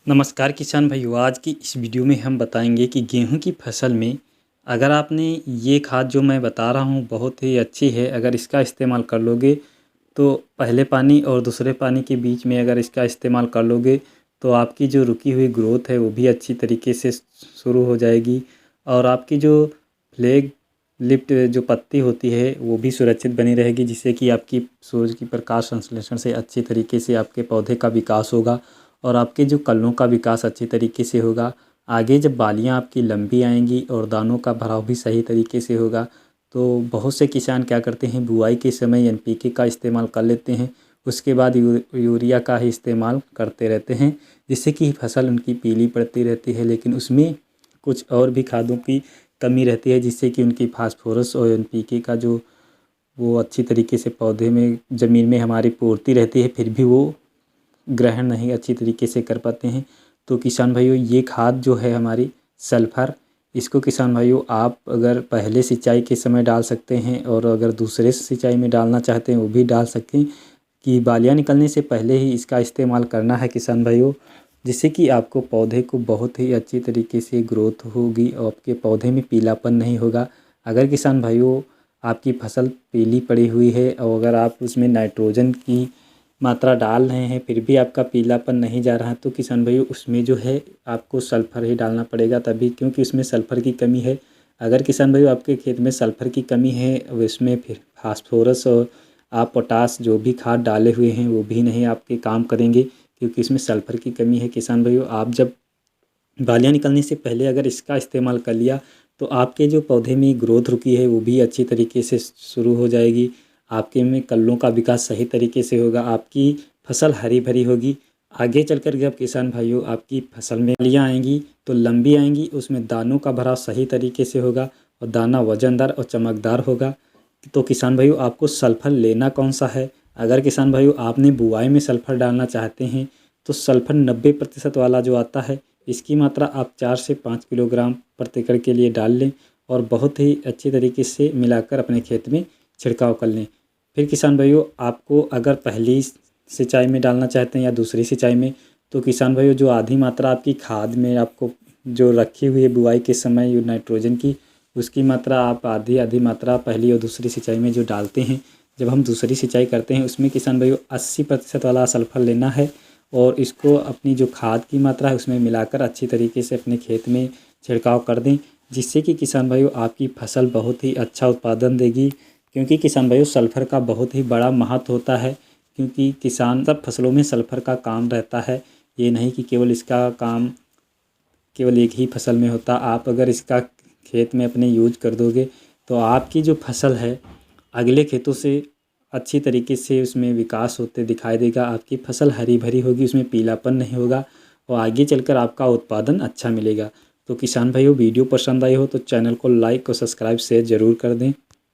नमस्कार किसान भाइयों। आज की इस वीडियो में हम बताएंगे कि गेहूं की फसल में अगर आपने ये खाद जो मैं बता रहा हूं बहुत ही अच्छी है। अगर इसका इस्तेमाल कर लोगे तो पहले पानी और दूसरे पानी के बीच में अगर इसका इस्तेमाल कर लोगे तो आपकी जो रुकी हुई ग्रोथ है वो भी अच्छी तरीके से शुरू हो जाएगी और आपकी जो फ्लैग लिफ्ट जो पत्ती होती है वो भी सुरक्षित बनी रहेगी, जिससे कि आपकी सूरज की प्रकाश संश्लेषण से अच्छी तरीके से आपके पौधे का विकास होगा और आपके जो कलियों का विकास अच्छी तरीके से होगा। आगे जब बालियां आपकी लंबी आएंगी और दानों का भराव भी सही तरीके से होगा तो बहुत से किसान क्या करते हैं, बुआई के समय एनपीके का इस्तेमाल कर लेते हैं, उसके बाद यूरिया का ही इस्तेमाल करते रहते हैं, जिससे कि फसल उनकी पीली पड़ती रहती है। लेकिन उसमें कुछ और भी खादों की कमी रहती है, जिससे कि उनकी फास्फोरस और एनपीके का जो वो अच्छी तरीके से पौधे में ज़मीन में हमारी पूर्ति रहती है, फिर भी वो ग्रहण नहीं अच्छी तरीके से कर पाते हैं। तो किसान भाइयों, ये खाद जो है हमारी सल्फ़र, इसको किसान भाइयों आप अगर पहले सिंचाई के समय डाल सकते हैं और अगर दूसरे सिंचाई में डालना चाहते हैं वो भी डाल सकते हैं कि बालियाँ निकलने से पहले ही इसका इस्तेमाल करना है किसान भाइयों, जिससे कि आपको पौधे को बहुत ही अच्छी तरीके से ग्रोथ होगी और आपके पौधे में पीलापन नहीं होगा। अगर किसान भाइयों आपकी फसल पीली पड़ी हुई है और अगर आप उसमें नाइट्रोजन की मात्रा डाल रहे हैं फिर भी आपका पीलापन नहीं जा रहा तो किसान भाइयों उसमें जो है आपको सल्फ़र ही डालना पड़ेगा तभी, क्योंकि उसमें सल्फ़र की कमी है। अगर किसान भाइयों आपके खेत में सल्फ़र की कमी है और इसमें फिर फास्फोरस और आप पोटास जो भी खाद डाले हुए हैं वो भी नहीं आपके काम करेंगे, क्योंकि इसमें सल्फ़र की कमी है। किसान भाइयों आप जब बालियाँ निकलने से पहले अगर इसका इस्तेमाल कर लिया तो आपके जो पौधे में ग्रोथ रुकी है वो भी अच्छी तरीके से शुरू हो जाएगी, आपके में कलियों का विकास सही तरीके से होगा, आपकी फसल हरी भरी होगी। आगे चलकर जब किसान भाइयों आपकी फसल में कलियाँ आएंगी तो लंबी आएंगी, उसमें दानों का भराव सही तरीके से होगा और दाना वजनदार और चमकदार होगा। तो किसान भाइयों आपको सल्फ़र लेना कौन सा है? अगर किसान भाइयों आपने बुआई में सल्फ़र डालना चाहते हैं तो सल्फ़र 90% वाला जो आता है इसकी मात्रा आप 4 से 5 किलोग्राम प्रति एकड़ के लिए डाल लें और बहुत ही अच्छी तरीके से मिलाकर अपने खेत में छिड़काव कर लें। फिर किसान भाइयों आपको अगर पहली सिंचाई में डालना चाहते हैं या दूसरी सिंचाई में तो किसान भाइयों जो आधी मात्रा आपकी खाद में आपको जो रखी हुई है बुआई के समय नाइट्रोजन की, उसकी मात्रा आप आधी आधी मात्रा पहली और दूसरी सिंचाई में जो डालते हैं, जब हम दूसरी सिंचाई करते हैं उसमें किसान भाइयों 80% वाला सल्फ़र लेना है और इसको अपनी जो खाद की मात्रा है उसमें मिलाकर अच्छी तरीके से अपने खेत में छिड़काव कर दें, जिससे कि किसान भाइयों आपकी फसल बहुत ही अच्छा उत्पादन देगी। क्योंकि किसान भाइयों सल्फ़र का बहुत ही बड़ा महत्व होता है, क्योंकि किसान सब फसलों में सल्फ़र का काम रहता है, ये नहीं कि केवल इसका काम केवल एक ही फसल में होता। आप अगर इसका खेत में अपने यूज कर दोगे तो आपकी जो फसल है अगले खेतों से अच्छी तरीके से उसमें विकास होते दिखाई देगा, आपकी फसल हरी भरी होगी, उसमें पीलापन नहीं होगा और आगे चलकर आपका उत्पादन अच्छा मिलेगा। तो किसान भाइयों वीडियो पसंद आई हो तो चैनल को लाइक और सब्सक्राइब शेयर ज़रूर कर दें।